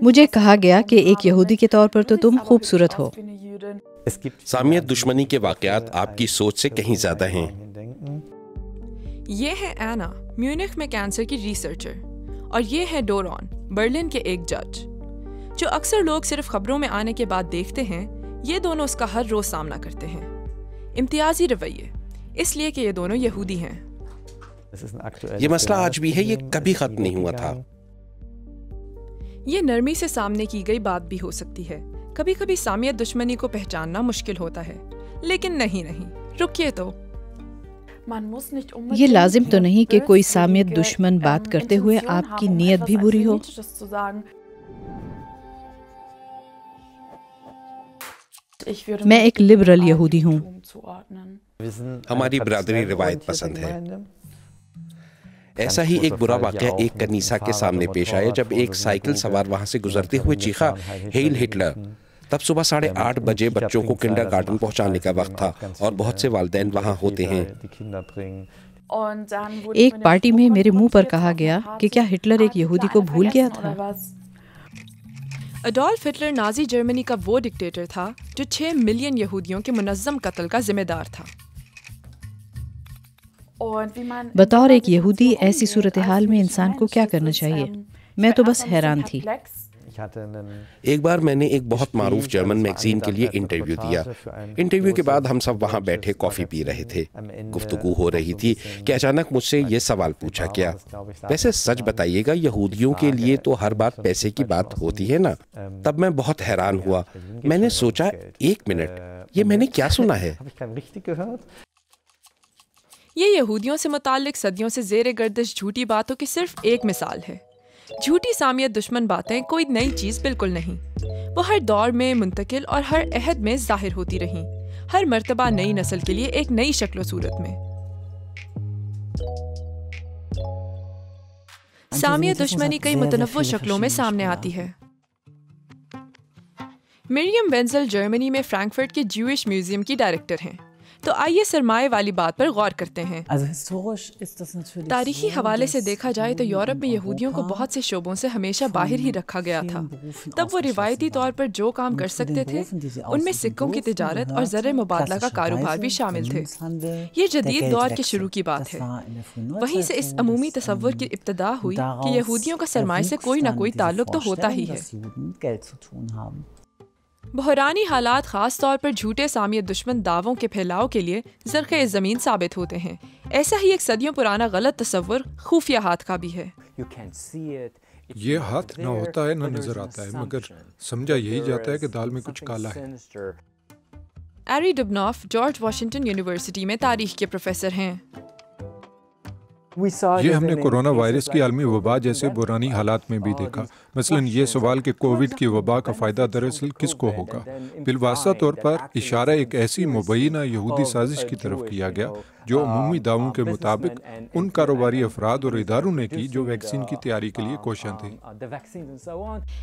مجھے کہا گیا کہ ایک یہودی کے طور پر تو تم خوبصورت ہو۔ سامیت دشمنی کے واقعات آپ کی سوچ سے کہیں زیادہ ہیں۔ یہ ہے اینا، میونخ میں کینسر کی ریسرچر، اور یہ ہے ڈوران، برلن کے ایک جج۔ جو اکثر لوگ صرف خبروں میں آنے کے بعد دیکھتے ہیں، یہ دونوں اس کا ہر روز سامنا کرتے ہیں۔ امتیازی رویے، اس لیے کہ یہ دونوں یہودی ہیں۔ یہ مسئلہ آج بھی ہے، یہ کبھی ختم نہیں ہوا تھا۔ یہ نرمی سے سامنے کی گئی بات بھی ہو سکتی ہے۔ کبھی کبھی سامیت دشمنی کو پہچاننا مشکل ہوتا ہے، لیکن نہیں، رکیے تو۔ یہ لازم تو نہیں کہ کوئی سامیت دشمن بات کرتے ہوئے آپ کی نیت بھی بری ہو۔ میں ایک لبرل یہودی ہوں۔ ہماری برادری روایت پسند ہے۔ ایسا ہی ایک برا واقعہ ایک کنیسہ کے سامنے پیش آیا جب ایک سائیکل سوار وہاں سے گزرتے ہوئے چیخا، ہیل ہٹلر! تب صبح 8:30 بجے بچوں کو کنڈر گارڈن پہنچانے کا وقت تھا اور بہت سے والدین وہاں ہوتے ہیں۔ ایک پارٹی میں میرے منہ پر کہا گیا کہ کیا ہٹلر ایک یہودی کو بھول گیا تھا؟ اڈولف ہٹلر نازی جرمنی کا وہ ڈکٹیٹر تھا جو 6 ملین یہودیوں کے منظم قتل کا ذمہ دار تھا۔ بطور ایک یہودی ایسی صورتحال میں انسان کو کیا کرنا چاہیے؟ میں تو بس حیران تھی۔ ایک بار میں نے ایک بہت معروف جرمن میگزین کے لیے انٹرویو دیا۔ انٹرویو کے بعد ہم سب وہاں بیٹھے کافی پی رہے تھے۔ گفتگو ہو رہی تھی کہ اچانک مجھ سے یہ سوال پوچھا گیا، ویسے سچ بتائیے گا یہودیوں کے لیے تو ہر بات پیسے کی بات ہوتی ہے نا؟ تب میں بہت حیران ہوا۔ میں نے سوچا، ایک منٹ، یہ میں نے کیا سنا ہے؟ یہ یہودیوں سے متعلق صدیوں سے زیر گردش جھوٹی باتوں کی صرف ایک مثال ہے۔ جھوٹی سامیت دشمن باتیں کوئی نئی چیز بالکل نہیں۔ وہ ہر دور میں منتقل اور ہر عہد میں ظاہر ہوتی رہیں، ہر مرتبہ نئی نسل کے لیے ایک نئی شکل و صورت میں۔ سامیت دشمنی کئی متنوع شکلوں میں سامنے آتی ہے۔ مریم وینزل جرمنی میں فرینکفرٹ کے جیوش میوزیم کی ڈائریکٹر ہیں۔ تو آئیے سرمایہ والی بات پر غور کرتے ہیں۔ تاریخی حوالے سے دیکھا جائے تو یورپ میں یہودیوں کو بہت سے شعبوں سے ہمیشہ باہر ہی رکھا گیا تھا۔ تب وہ روایتی طور پر جو کام کر سکتے تھے ان میں سکوں کی تجارت اور زر مبادلہ کا کاروبار بھی شامل تھے۔ یہ جدید دور کے شروع کی بات ہے۔ وہیں سے اس عمومی تصور کی ابتدا ہوئی کہ یہودیوں کا سرمایہ سے کوئی نہ کوئی تعلق تو ہوتا ہی ہے۔ بحرانی حالات خاص طور پر جھوٹے سامیت دشمن دعووں کے پھیلاؤ کے لیے زرخِ زمین ثابت ہوتے ہیں۔ ایسا ہی ایک صدیوں پرانا غلط تصور خفیہ ہاتھ کا بھی ہے۔ یہ ہاتھ نہ ہوتا ہے نہ نظر آتا ہے، مگر سمجھا یہی جاتا ہے کہ دال میں کچھ کالا ہے۔ ایری ڈبنوف جارج واشنگٹن یونیورسٹی میں تاریخ کے پروفیسر ہیں۔ یہ ہم نے کورونا وائرس کی عالمی وبا جیسے بحرانی حالات میں بھی دیکھا۔ مثلا یہ سوال کہ کووڈ کی وبا کا فائدہ دراصل کس کو ہوگا؟ بالواسطہ طور پر اشارہ ایک ایسی مبینہ یہودی سازش کی طرف کیا گیا جو عمومی دعووں کے مطابق ان کاروباری افراد اور اداروں نے کی جو ویکسین کی تیاری کے لیے کوشاں تھے۔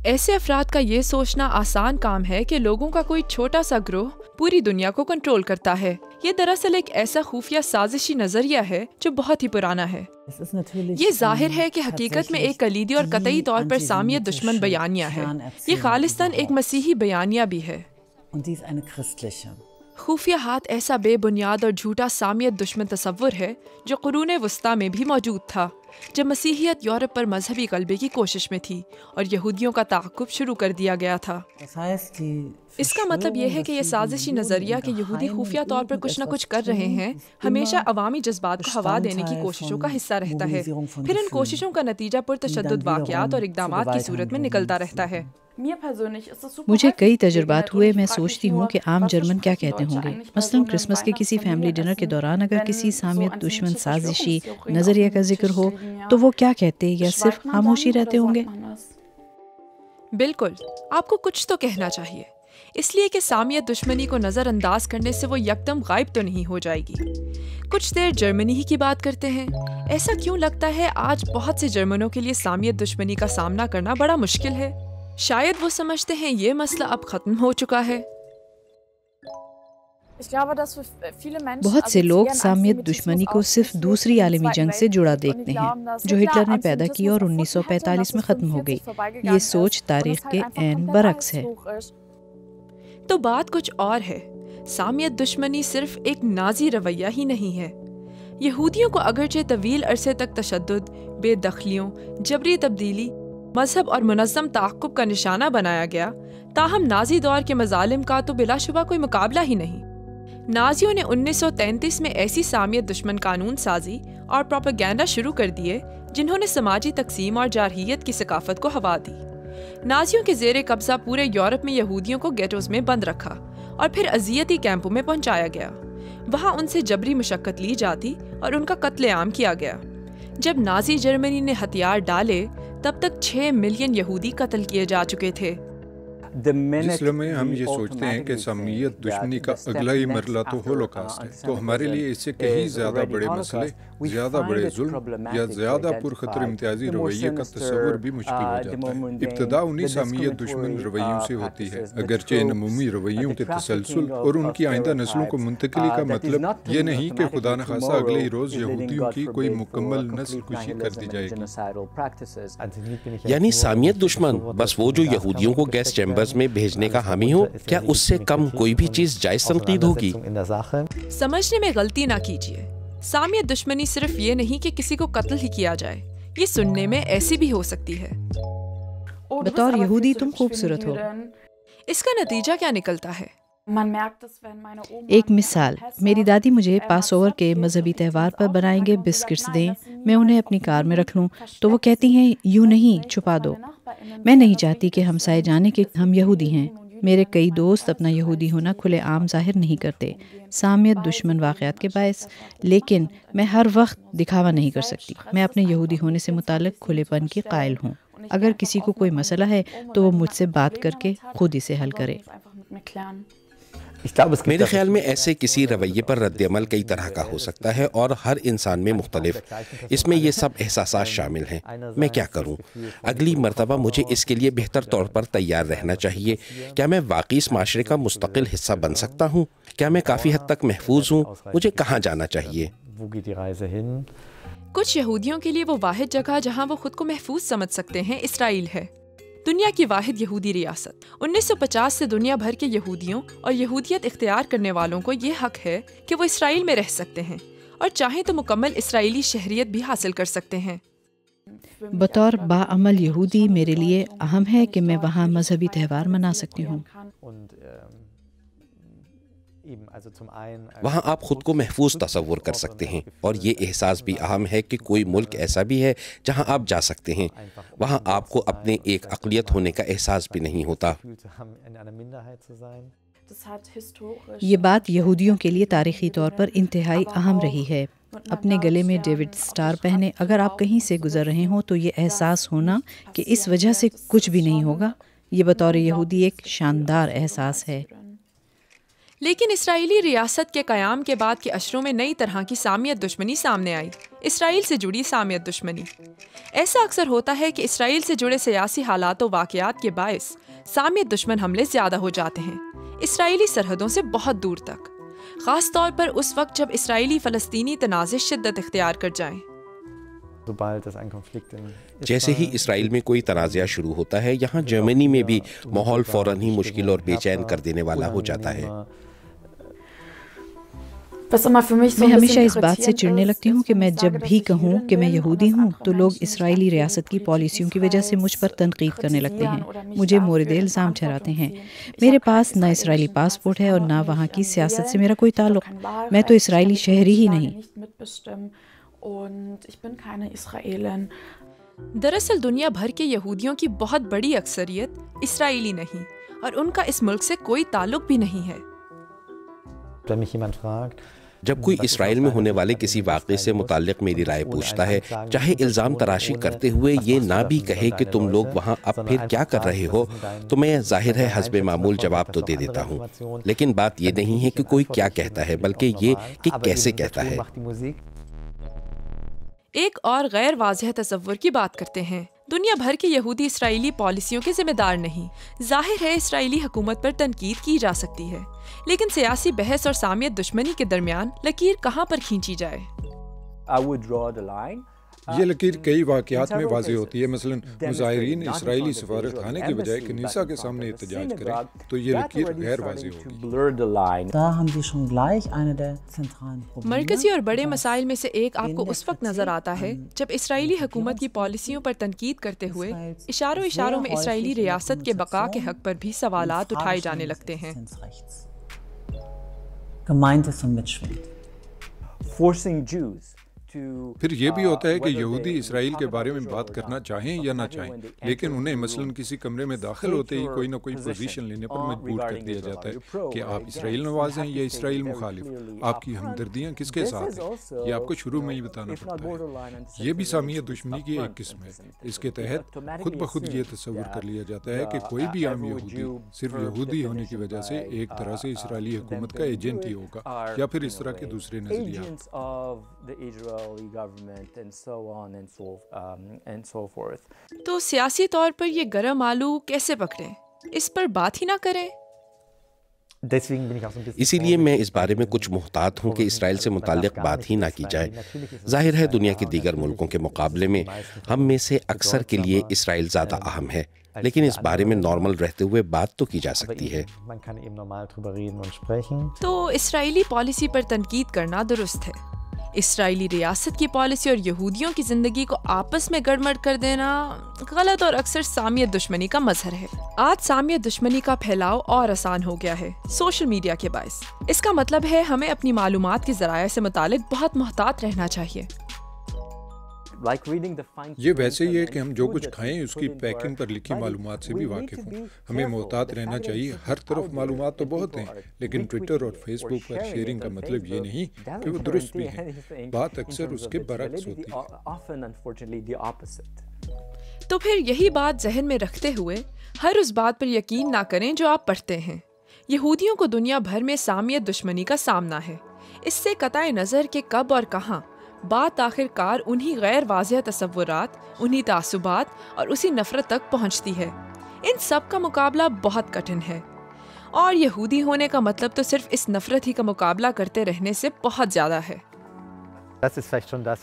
ایسے افراد کا یہ سوچنا آسان کام ہے کہ لوگوں کا کوئی چھوٹا سا گروہ پوری دنیا کو کنٹرول کرتا ہے۔ یہ دراصل ایک ایسا خفیہ سازشی نظریہ ہے جو بہت ہی پرانا ہے۔ یہ ظاہر ہے کہ حقیقت میں ایک کلیدی اور قطعی طور پر سامیت دشمن بیانیہ ہے۔ یہ خالصتاً ایک مسیحی بیانیہ بھی ہے۔ خفیہ ہاتھ ایسا بے بنیاد اور جھوٹا سامیت دشمن تصور ہے جو قرون وسطیٰ میں بھی موجود تھا، جب مسیحیت یورپ پر مذہبی غلبے کی کوشش میں تھی اور یہودیوں کا تعاقب شروع کر دیا گیا تھا۔ اس کا مطلب یہ ہے کہ یہ سازشی نظریہ کہ یہودی خفیہ طور پر کچھ نہ کچھ کر رہے ہیں ہمیشہ عوامی جذبات کو ہوا دینے کی کوششوں کا حصہ رہتا ہے، پھر ان کوششوں کا نتیجہ پرتشدد واقعات اور اقدامات کی صورت میں نکلتا رہتا ہے۔ مجھے کئی تجربات ہوئے، میں سوچتی ہوں کہ عام جرمن کیا کہتے ہوں گے۔ مثلا کرسمس کے کسی فیملی ڈنر کے دوران اگر کسی سامیت دشمن سازشی نظریہ کا ذکر ہو تو وہ کیا کہتے یا صرف خاموشی رہتے ہوں گے؟ بالکل، آپ کو کچھ تو کہنا چاہیے، اس لیے کہ سامیت دشمنی کو نظر انداز کرنے سے وہ یکدم غائب تو نہیں ہو جائے گی۔ کچھ دیر جرمنی ہی کی بات کرتے ہیں۔ ایسا کیوں لگتا ہے آج بہت سے جرمنوں کے لیے سامیت دشمنی کا سامنا کرنا بڑا مشکل ہے؟ شاید وہ سمجھتے ہیں یہ مسئلہ اب ختم ہو چکا ہے۔ بہت سے لوگ سامیت دشمنی کو صرف دوسری عالمی جنگ سے جڑا دیکھتے ہیں جو ہٹلر نے پیدا کی اور 1945 میں ختم ہو گئی۔ یہ سوچ تاریخ کے عین برعکس ہے۔ تو بات کچھ اور ہے۔ سامیت دشمنی صرف ایک نازی رویہ ہی نہیں ہے۔ یہودیوں کو اگرچہ طویل عرصے تک تشدد، بے دخلیوں، جبری تبدیلی، مذہب اور منظم تعاقب کا نشانہ بنایا گیا، تاہم نازی دور کے مظالم کا تو بلا شبہ کوئی مقابلہ ہی نہیں۔ نازیوں نے 1933 میں ایسی سامیت دشمن قانون سازی اور پروپیگنڈا شروع کر دیے جنہوں نے سماجی تقسیم اور جارحیت کی ثقافت کو ہوا دی۔ نازیوں کے زیر قبضہ پورے یورپ میں یہودیوں کو گیٹوز میں بند رکھا اور پھر اذیتی کیمپوں میں پہنچایا گیا۔ وہاں ان سے جبری مشقت لی جاتی اور ان کا قتل عام کیا گیا۔ جب نازی جرمنی نے ہتھیار ڈالے تب تک 6 ملین یہودی قتل کیے جا چکے تھے۔ جس لمحے ہم یہ سوچتے ہیں کہ سامیت دشمنی کا اگلا ہی مرحلہ تو ہولوکاسٹ ہے، تو ہمارے لیے اس سے کہیں زیادہ بڑے مسئلے، زیادہ بڑے ظلم یا زیادہ پرخطر امتیازی رویے کا تصور بھی مشکل ہو جاتا ہے۔ ابتدا انہی سامیت دشمن رویوں سے ہوتی ہے، اگرچہ ان عمومی رویوں کے تسلسل اور ان کی آئندہ نسلوں کو منتقلی کا مطلب یہ نہیں کہ خدا نخواستہ اگلے ہی روز یہودیوں کی کوئی مکمل نسل کشی کر دی جائے گی۔ یعنی سامیت دشمن بس وہ جو یہودیوں کو گیس چیمبرز میں بھیجنے کا حامی ہو، کیا اس سے کم کوئی بھی چیز جائز تنقید ہوگی؟ سمجھنے میں غلطی نہ کیجیے۔ سامیت دشمنی صرف یہ نہیں کہ کسی کو قتل ہی کیا جائے، یہ سننے میں ایسی بھی ہو سکتی ہے۔ بطور یہودی تم خوبصورت ہو۔ اس کا نتیجہ کیا نکلتا ہے؟ ایک مثال، میری دادی مجھے پاس اوور کے مذہبی تہوار پر بنائیں گے بسکٹس دیں، میں انہیں اپنی کار میں رکھ لوں تو وہ کہتی ہیں یوں نہیں، چھپا دو۔ میں نہیں چاہتی کہ ہمسائے جانے کہ ہم یہودی ہیں۔ میرے کئی دوست اپنا یہودی ہونا کھلے عام ظاہر نہیں کرتے، سامیت دشمن واقعات کے باعث، لیکن میں ہر وقت دکھاوا نہیں کر سکتی۔ میں اپنے یہودی ہونے سے متعلق کھلے پن کی قائل ہوں۔ اگر کسی کو کوئی مسئلہ ہے تو وہ مجھ سے بات کر کے خود اسے حل کرے۔ میرے خیال میں ایسے کسی رویے پر رد عمل کئی طرح کا ہو سکتا ہے اور ہر انسان میں مختلف۔ اس میں یہ سب احساسات شامل ہیں۔ میں کیا کروں؟ اگلی مرتبہ مجھے اس کے لیے بہتر طور پر تیار رہنا چاہیے۔ کیا میں واقعی اس معاشرے کا مستقل حصہ بن سکتا ہوں؟ کیا میں کافی حد تک محفوظ ہوں؟ مجھے کہاں جانا چاہیے؟ کچھ یہودیوں کے لیے وہ واحد جگہ جہاں وہ خود کو محفوظ سمجھ سکتے ہیں اسرائیل ہے، دنیا کی واحد یہودی ریاست۔ 1950 سے دنیا بھر کے یہودیوں اور یہودیت اختیار کرنے والوں کو یہ حق ہے کہ وہ اسرائیل میں رہ سکتے ہیں اور چاہیں تو مکمل اسرائیلی شہریت بھی حاصل کر سکتے ہیں۔ بطور باعمل یہودی میرے لیے اہم ہے کہ میں وہاں مذہبی تہوار منا سکتی ہوں۔ وہاں آپ خود کو محفوظ تصور کر سکتے ہیں، اور یہ احساس بھی اہم ہے کہ کوئی ملک ایسا بھی ہے جہاں آپ جا سکتے ہیں۔ وہاں آپ کو اپنے ایک اقلیت ہونے کا احساس بھی نہیں ہوتا۔ یہ بات یہودیوں کے لیے تاریخی طور پر انتہائی اہم رہی ہے۔ اپنے گلے میں ڈیوڈ سٹار پہنے اگر آپ کہیں سے گزر رہے ہوں تو یہ احساس ہونا کہ اس وجہ سے کچھ بھی نہیں ہوگا، یہ بطور یہودی ایک شاندار احساس ہے۔ لیکن اسرائیلی ریاست کے قیام کے بعد کے اشروں میں نئی طرح کی سامیت دشمنی سامنے آئی، اسرائیل سے جڑی سامیت دشمنی۔ ایسا اکثر ہوتا ہے کہ اسرائیل سے جڑے سیاسی حالات و واقعات کے باعث سامیت دشمن حملے زیادہ ہو جاتے ہیں، اسرائیلی سرحدوں سے بہت دور تک، خاص طور پر اس وقت جب اسرائیلی فلسطینی تنازع شدت اختیار کر جائیں۔ جیسے ہی اسرائیل میں کوئی تنازعہ شروع ہوتا ہے، یہاں جرمنی میں بھی ماحول فوراً ہی مشکل اور بے چین کر دینے والا ہو جاتا ہے۔ میں ہمیشہ اس بات سے چڑھنے لگتی ہوں کہ میں جب بھی کہوں کہ میں یہودی ہوں تو لوگ اسرائیلی ریاست کی پالیسیوں کی وجہ سے مجھ پر تنقید کرنے لگتے ہیں، مجھے مورد الزام ٹھہراتے ہیں۔ میرے پاس نہ اسرائیلی پاسپورٹ ہے اور نہ وہاں کی سیاست سے میرا کوئی تعلق، میں تو اسرائیلی شہری ہی نہیں۔ دراصل دنیا بھر کے یہودیوں کی بہت بڑی اکثریت اسرائیلی نہیں، اور ان کا اس ملک سے کوئی تعلق بھی نہیں ہے۔ جب کوئی اسرائیل میں ہونے والے کسی واقعے سے متعلق میری رائے پوچھتا ہے، چاہے الزام تراشی کرتے ہوئے یہ نہ بھی کہے کہ تم لوگ وہاں اب پھر کیا کر رہے ہو، تو میں ظاہر ہے حسب معمول جواب تو دے دیتا ہوں، لیکن بات یہ نہیں ہے کہ کوئی کیا کہتا ہے، بلکہ یہ کہ کیسے کہتا ہے۔ ایک اور غیر واضح تصور کی بات کرتے ہیں دنیا بھر کے یہودی اسرائیلی پالیسیوں کے ذمہ دار نہیں۔ ظاہر ہے اسرائیلی حکومت پر تنقید کی جا سکتی ہے، لیکن سیاسی بحث اور سامیت دشمنی کے درمیان لکیر کہاں پر کھینچی جائے؟ یہ لکیر کئی واقعات میں واضح ہوتی ہے۔ مثلا مظاہرین اسرائیلی سفارت خانے کے بجائے کنیسہ کے سامنے احتجاج کریں تو یہ لکیر غیر واضح ہوگی۔ مرکزی اور بڑے مسائل میں سے ایک آپ کو اس وقت نظر آتا ہے جب اسرائیلی حکومت کی پالیسیوں پر تنقید کرتے ہوئے اشاروں میں اسرائیلی ریاست کے بقا کے حق پر بھی سوالات اٹھائے جانے لگتے ہیں۔ پھر یہ بھی ہوتا ہے کہ یہودی اسرائیل کے بارے میں بات کرنا چاہیں یا نہ چاہیں، لیکن انہیں مثلاً کسی کمرے میں داخل ہوتے ہی کوئی نہ کوئی پوزیشن لینے پر مجبور کر دیا جاتا ہے کہ آپ اسرائیل نواز ہیں یا اسرائیل مخالف، آپ کی ہمدردیاں کس کے ساتھ ہیں، یہ آپ کو شروع میں ہی بتانا پڑتا ہے۔ یہ بھی سامیت دشمنی کی ایک قسم ہے۔ اس کے تحت خود بخود یہ تصور کر لیا جاتا ہے کہ کوئی بھی عام یہودی صرف یہودی ہونے کی وجہ سے ایک طرح سے اسرائیلی حکومت کا ایجنٹ ہی ہوگا، یا پھر اس طرح کے دوسرے نظریات۔ تو سیاسی طور پر یہ گرم آلو کیسے پکڑیں؟ اس پر بات ہی نہ کریں؟ اسی لیے میں اس بارے میں کچھ محتاط ہوں کہ اسرائیل سے متعلق بات ہی نہ کی جائے۔ ظاہر ہے دنیا کے دیگر ملکوں کے مقابلے میں ہم میں سے اکثر کے لیے اسرائیل زیادہ اہم ہے، لیکن اس بارے میں نارمل رہتے ہوئے بات تو کی جا سکتی ہے۔ تو اسرائیلی پالیسی پر تنقید کرنا درست ہے۔ اسرائیلی ریاست کی پالیسی اور یہودیوں کی زندگی کو آپس میں گڑمڑ کر دینا غلط اور اکثر سامیت دشمنی کا مظہر ہے۔ آج سامیت دشمنی کا پھیلاؤ اور آسان ہو گیا ہے سوشل میڈیا کے باعث۔ اس کا مطلب ہے ہمیں اپنی معلومات کے ذرائع سے متعلق بہت محتاط رہنا چاہیے۔ یہ ویسے ہی ہے کہ ہم جو کچھ کھائیں اس کی پیکنگ پر لکھی معلومات سے بھی واقف ہوں۔ ہمیں محتاط رہنا چاہیے۔ ہر طرف معلومات تو بہت ہیں، لیکن ٹویٹر اور فیس بک پر شیئرنگ کا مطلب یہ نہیں کہ وہ درست بھی ہیں، بات اکثر اس کے برعکس ہوتی ہے۔ تو پھر یہی بات ذہن میں رکھتے ہوئے ہر اس بات پر یقین نہ کریں جو آپ پڑھتے ہیں۔ یہودیوں کو دنیا بھر میں سامیت دشمنی کا سامنا ہے۔ اس سے قطع نظر کہ کب اور کہاں بات آخر کار انہی غیر واضح تصورات، انہی تعصبات اور اسی نفرت تک پہنچتی ہے۔ ان سب کا مقابلہ بہت کٹھن ہے، اور یہودی ہونے کا مطلب تو صرف اس نفرت ہی کا مقابلہ کرتے رہنے سے بہت زیادہ ہے۔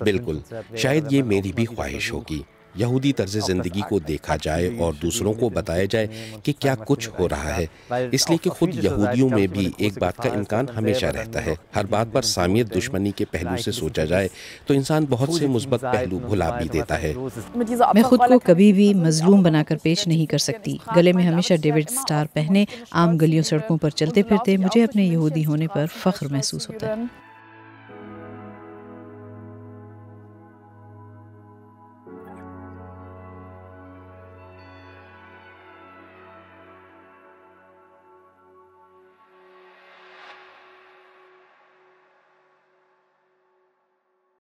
بالکل، شاید یہ میری بھی خواہش ہوگی، یہودی طرز زندگی کو دیکھا جائے اور دوسروں کو بتایا جائے کہ کیا کچھ ہو رہا ہے، اس لیے کہ خود یہودیوں میں بھی ایک بات کا امکان ہمیشہ رہتا ہے۔ ہر بات پر سامیت دشمنی کے پہلو سے سوچا جائے تو انسان بہت سے مثبت پہلو بھلا بھی دیتا ہے۔ میں خود کو کبھی بھی مظلوم بنا کر پیش نہیں کر سکتی۔ گلے میں ہمیشہ ڈیوڈ سٹار پہنے عام گلیوں سڑکوں پر چلتے پھرتے مجھے اپنے یہودی ہونے پر فخر محسوس ہوتا ہے۔